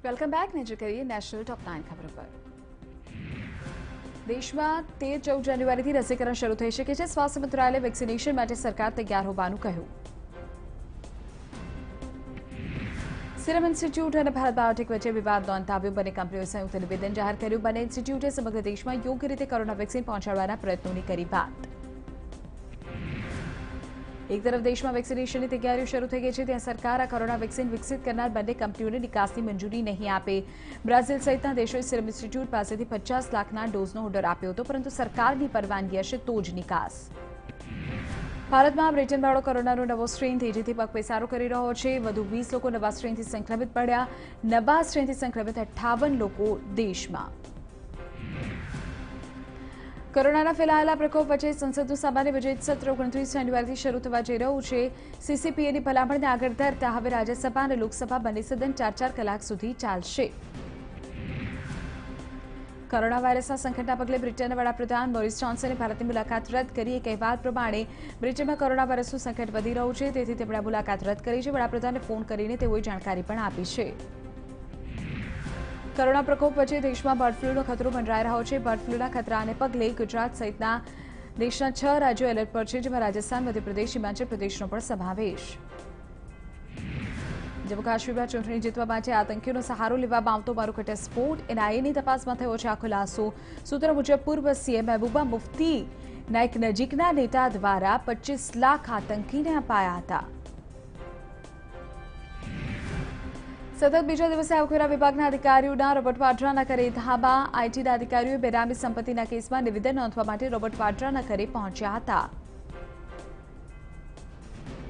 Welcome back. નજર કરીએ national ટોપ 9 ખબરો પર. દેશમાં 13-14 જાન્યુઆરીથી રસીકરણ શરૂ થઈ શકે છે. સ્વાસ્થ્ય મંત્રાલયે વેક્સિનેશન માટે સરકાર તૈયાર હોવાનું કહ્યું. સિરમ ઇન્સ્ટિટ્યૂટ અને ભારત બાયોટેક વચ્ચે વિવાદ નોંધાવ્યો. બંને કંપનીઓએ સંયુક્ત નિવેદન જાહેર કર્યું. બંને ઇન્સ્ટિટ્યૂટે સમગ્ર દેશમાં યોગ્ય રીતે કોરોના વેક્સિન પહોંચાડવાના પ્રયત્નોની કરી વાત. એક તરફ દેશમાં વેક્સિનેશનની તૈયારીઓ શરૂ થઈ ગઈ છે, ત્યાં સરકાર આ કોરોના વેક્સિન વિકસિત કરનાર બંને કંપનીઓને નિકાસની મંજૂરી નહીં આપે. બ્રાઝિલ સહિતના દેશોએ સિરમ ઇન્સ્ટિટ્યૂટ પાસેથી 50 લાખના ડોઝનો ઓર્ડર આપ્યો હતો, પરંતુ સરકારની પરવાનગી હશે તો જ નિકાસ. ભારતમાં બ્રિટનવાળો કોરોનાનો નવો સ્ટ્રેન તેજીથી પગપેસારો કરી રહ્યો છે. વધુ 20 લોકો નવા સ્ટ્રેનથી સંક્રમિત પડ્યા. નવા સ્ટ્રેનથી સંક્રમિત 58 લોકો દેશમાં. કોરોનાના ફેલાયેલા પ્રકોપ વચ્ચે સંસદનું સામાન્ય બજેટ સત્ર 29 જાન્યુઆરીથી શરૂ થવા જઈ રહ્યું છે. સીસીપીએની ભલામણને આગળ ધરતા હવે રાજ્યસભા અને લોકસભા બંને સદન 4-4 કલાક સુધી ચાલશે. કોરોના વાયરસના સંકટના પગલે બ્રિટનના વડાપ્રધાન બોરિસ જોન્સને ભારતની મુલાકાત રદ કરી. એક અહેવાલ પ્રમાણે બ્રિટનમાં કોરોના વાયરસનું સંકટ વધી રહ્યું છે, તેથી તેમણે આ મુલાકાત રદ કરી છે. વડાપ્રધાનને ફોન કરીને તેઓએ જાણકારી પણ આપી છે. કોરોના પ્રકોપ વચ્ચે દેશમાં બર્ડ ફ્લૂનો ખતરો મંડરાઈ રહ્યો છે. બર્ડ ફ્લૂના ખતરાને પગલે ગુજરાત સહિતના દેશના 6 રાજ્યો એલર્ટ પર છે, જેમાં રાજસ્થાન, મધ્યપ્રદેશ, હિમાચલ પ્રદેશનો પણ સમાવેશ. જમ્મુ કાશ્મીરમાં ચૂંટણી જીતવા માટે આતંકીઓનો સહારો લેવામાં આવતો મારુકટ સ્ફોટ. એનઆઈએની તપાસમાં થયો છે આ ખુલાસો. સૂત્રો મુજબ પૂર્વ સીએમ મહેબૂબા મુફ્તીના એક નજીકના નેતા દ્વારા 25 લાખ આતંકીને અપાયા હતા. સતત બીજા દિવસે આવકવેરા વિભાગના અધિકારીઓના રોબર્ટ વાડ્રાના ઘરે ધાબા. આઈટીના અધિકારીઓએ બેનામી સંપત્તિના કેસમાં નિવેદન નોંધવા માટે રોબર્ટ વાડ્રાના ઘરે પહોંચ્યા હતા.